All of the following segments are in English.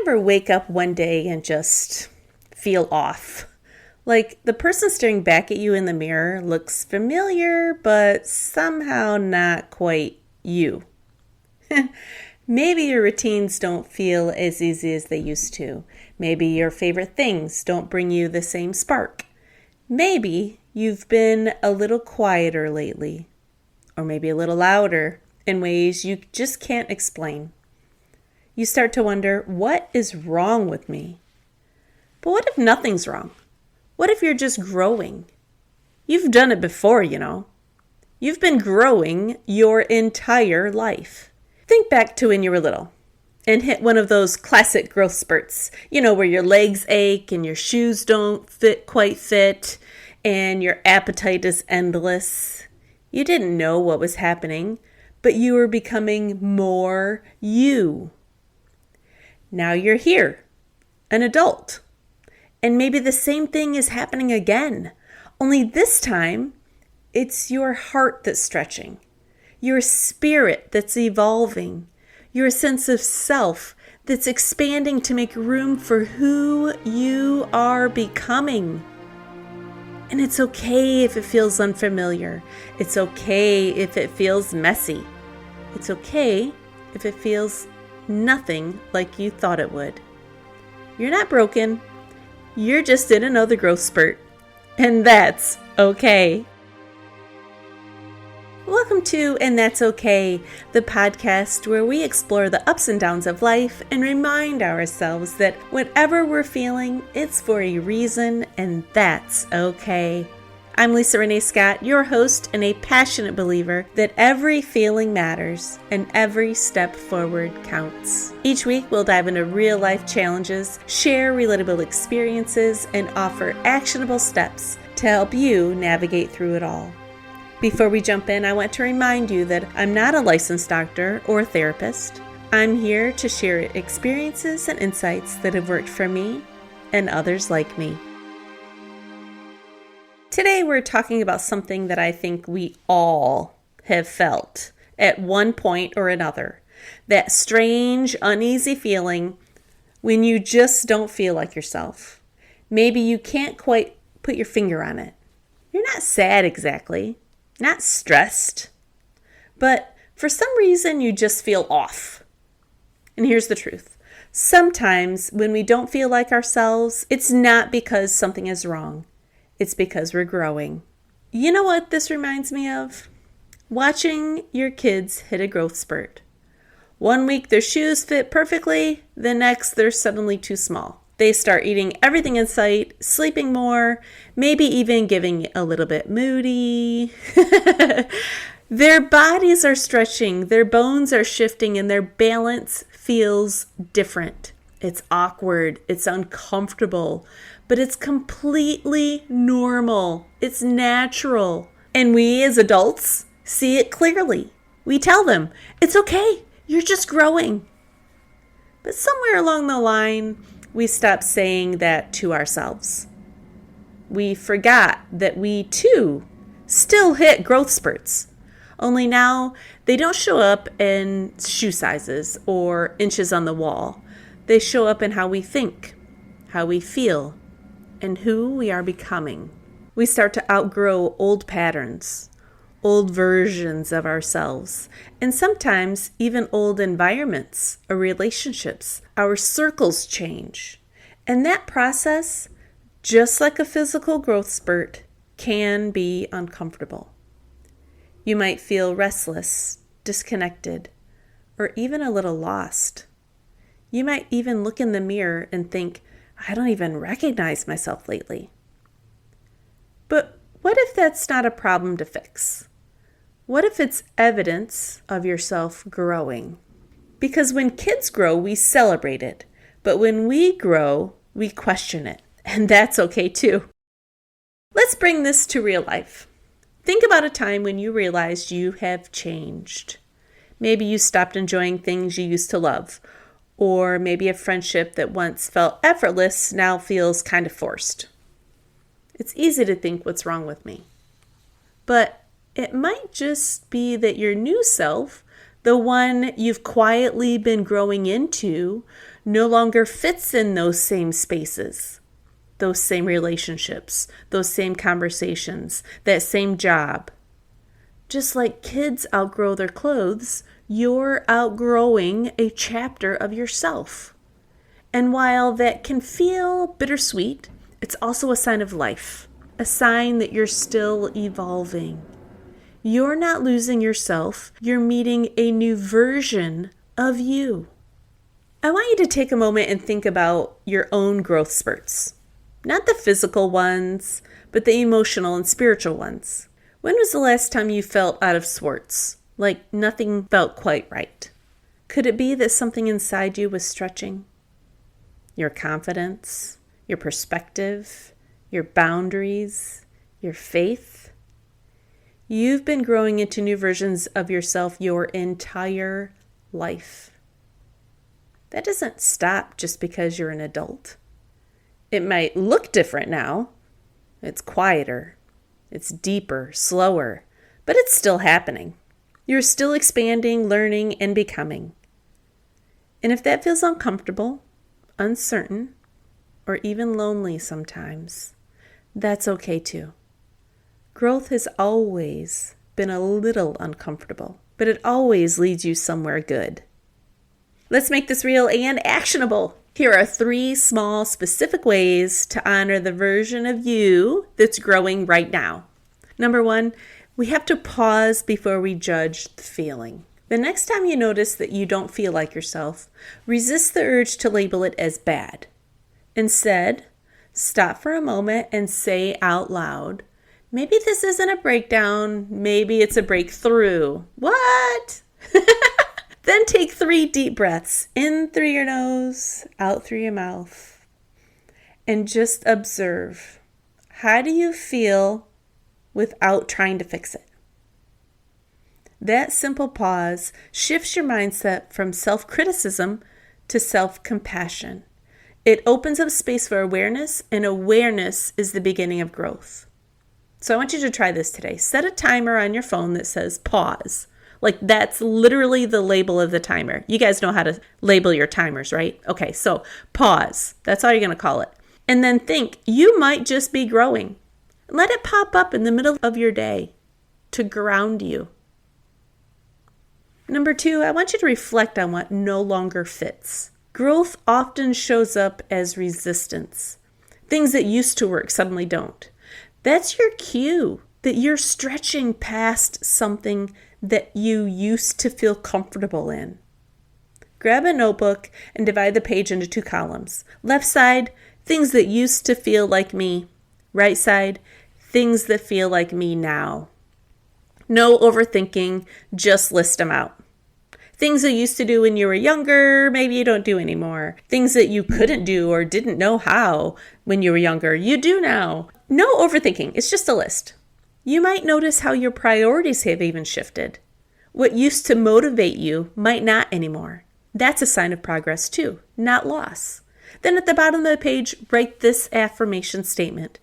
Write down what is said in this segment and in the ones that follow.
ever wake up one day and just feel off? Like the person staring back at you in the mirror looks familiar, but somehow not quite you. Maybe your routines don't feel as easy as they used to. Maybe your favorite things don't bring you the same spark. Maybe you've been a little quieter lately, or maybe a little louder in ways you just can't explain. You start to wonder, what is wrong with me? But what if nothing's wrong? What if you're just growing? You've done it before, you know. You've been growing your entire life. Think back to when you were little and hit one of those classic growth spurts, where your legs ache and your shoes don't quite fit and your appetite is endless. You didn't know what was happening, but you were becoming more you. Now you're here, an adult, and maybe the same thing is happening again, only this time it's your heart that's stretching. Your spirit that's evolving, your sense of self that's expanding to make room for who you are becoming. And it's okay if it feels unfamiliar. It's okay if it feels messy. It's okay if it feels nothing like you thought it would. You're not broken. You're just in another growth spurt. And that's okay. Welcome to And That's Okay, the podcast where we explore the ups and downs of life and remind ourselves that whatever we're feeling, it's for a reason, and that's okay. I'm Lisa Renee Scott, your host and a passionate believer that every feeling matters and every step forward counts. Each week, we'll dive into real-life challenges, share relatable experiences, and offer actionable steps to help you navigate through it all. Before we jump in, I want to remind you that I'm not a licensed doctor or therapist. I'm here to share experiences and insights that have worked for me and others like me. Today, we're talking about something that I think we all have felt at one point or another. That strange, uneasy feeling when you just don't feel like yourself. Maybe you can't quite put your finger on it. You're not sad exactly. Not stressed, but for some reason you just feel off. And here's the truth. Sometimes when we don't feel like ourselves, it's not because something is wrong. It's because we're growing. You know what this reminds me of? Watching your kids hit a growth spurt. One week their shoes fit perfectly, the next they're suddenly too small. They start eating everything in sight, sleeping more, maybe even getting a little bit moody. Their bodies are stretching, their bones are shifting, and their balance feels different. It's awkward, it's uncomfortable, but it's completely normal. It's natural. And we as adults see it clearly. We tell them, it's okay, you're just growing. But somewhere along the line, we stopped saying that to ourselves. We forgot that we, too, still hit growth spurts. Only now, they don't show up in shoe sizes or inches on the wall. They show up in how we think, how we feel, and who we are becoming. We start to outgrow old patterns, old versions of ourselves, and sometimes even old environments or relationships. Our circles change. And that process, just like a physical growth spurt, can be uncomfortable. You might feel restless, disconnected, or even a little lost. You might even look in the mirror and think, I don't even recognize myself lately. But what if that's not a problem to fix? What if it's evidence of yourself growing? Because when kids grow, we celebrate it. But when we grow, we question it. And that's okay too. Let's bring this to real life. Think about a time when you realized you have changed. Maybe you stopped enjoying things you used to love. Or maybe a friendship that once felt effortless now feels kind of forced. It's easy to think, what's wrong with me? But it might just be that your new self, the one you've quietly been growing into, no longer fits in those same spaces, those same relationships, those same conversations, that same job. Just like kids outgrow their clothes, you're outgrowing a chapter of yourself. And while that can feel bittersweet, it's also a sign of life, a sign that you're still evolving. You're not losing yourself, you're meeting a new version of you. I want you to take a moment and think about your own growth spurts. Not the physical ones, but the emotional and spiritual ones. When was the last time you felt out of sorts, like nothing felt quite right? Could it be that something inside you was stretching? Your confidence, your perspective, your boundaries, your faith? You've been growing into new versions of yourself your entire life. That doesn't stop just because you're an adult. It might look different now. It's quieter, it's deeper, slower, but it's still happening. You're still expanding, learning, and becoming. And if that feels uncomfortable, uncertain, or even lonely sometimes, that's okay too. Growth has always been a little uncomfortable, but it always leads you somewhere good. Let's make this real and actionable. Here are 3 small, specific ways to honor the version of you that's growing right now. Number 1, we have to pause before we judge the feeling. The next time you notice that you don't feel like yourself, resist the urge to label it as bad. Instead, stop for a moment and say out loud, maybe this isn't a breakdown, maybe it's a breakthrough. What? Then take 3 deep breaths, in through your nose, out through your mouth, and just observe. How do you feel without trying to fix it? That simple pause shifts your mindset from self-criticism to self-compassion. It opens up space for awareness, and awareness is the beginning of growth. So I want you to try this today. Set a timer on your phone that says pause. Like that's literally the label of the timer. You guys know how to label your timers, right? Okay, so pause. That's all you're going to call it. And then think, you might just be growing. Let it pop up in the middle of your day to ground you. Number 2, I want you to reflect on what no longer fits. Growth often shows up as resistance. Things that used to work suddenly don't. That's your cue that you're stretching past something that you used to feel comfortable in. Grab a notebook and divide the page into 2 columns. Left side, things that used to feel like me. Right side, things that feel like me now. No overthinking, just list them out. Things you used to do when you were younger, maybe you don't do anymore. Things that you couldn't do or didn't know how when you were younger, you do now. No overthinking, it's just a list. You might notice how your priorities have even shifted. What used to motivate you might not anymore. That's a sign of progress too, not loss. Then at the bottom of the page, write this affirmation statement.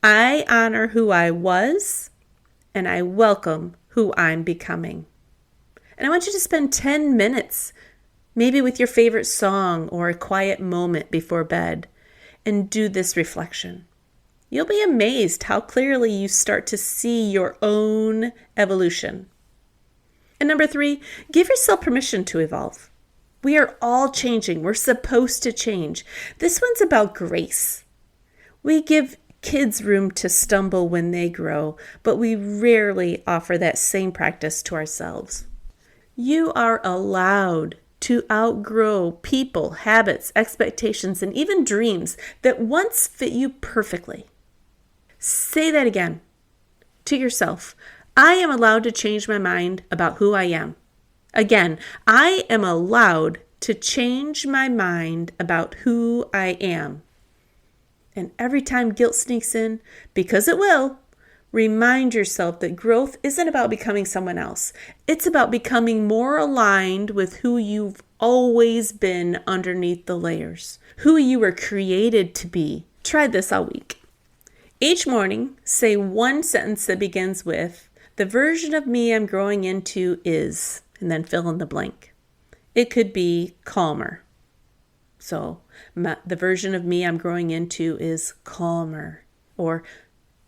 I honor who I was, and I welcome who I'm becoming. And I want you to spend 10 minutes, maybe with your favorite song or a quiet moment before bed, and do this reflection. You'll be amazed how clearly you start to see your own evolution. And number 3, give yourself permission to evolve. We are all changing. We're supposed to change. This one's about grace. We give kids room to stumble when they grow, but we rarely offer that same practice to ourselves. You are allowed to outgrow people, habits, expectations, and even dreams that once fit you perfectly. Say that again to yourself. I am allowed to change my mind about who I am. Again, I am allowed to change my mind about who I am. And every time guilt sneaks in, because it will, remind yourself that growth isn't about becoming someone else. It's about becoming more aligned with who you've always been underneath the layers, who you were created to be. Try this all week. Each morning, say one sentence that begins with, the version of me I'm growing into is, and then fill in the blank. It could be calmer, So the version of me I'm growing into is calmer or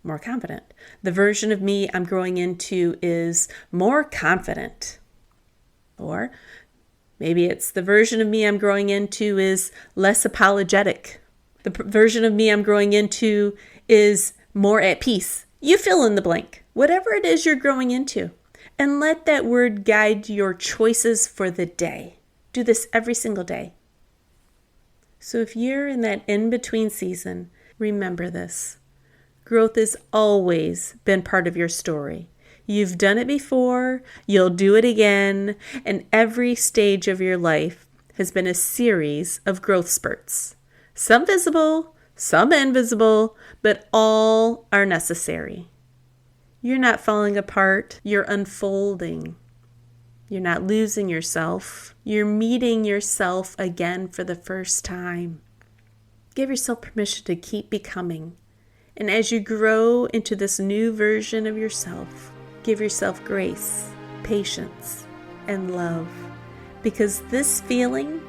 more confident. The version of me I'm growing into is more confident. Or maybe it's the version of me I'm growing into is less apologetic. The version of me I'm growing into is more at peace. You fill in the blank, whatever it is you're growing into. And let that word guide your choices for the day. Do this every single day. So if you're in that in-between season, remember this. Growth has always been part of your story. You've done it before, you'll do it again, and every stage of your life has been a series of growth spurts. Some visible, some invisible, but all are necessary. You're not falling apart, you're unfolding. You're not losing yourself. You're meeting yourself again for the first time. Give yourself permission to keep becoming. And as you grow into this new version of yourself, give yourself grace, patience, and love. Because this feeling,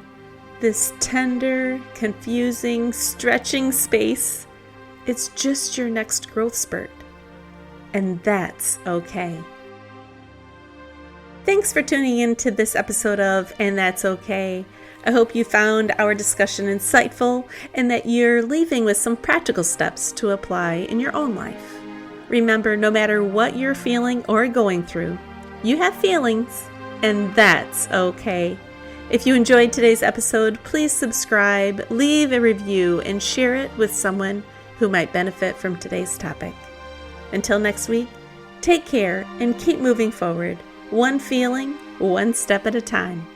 this tender, confusing, stretching space, it's just your next growth spurt. And that's okay. Thanks for tuning in to this episode of And That's Okay. I hope you found our discussion insightful and that you're leaving with some practical steps to apply in your own life. Remember, no matter what you're feeling or going through, you have feelings, and that's okay. If you enjoyed today's episode, please subscribe, leave a review, and share it with someone who might benefit from today's topic. Until next week, take care and keep moving forward, one feeling, one step at a time.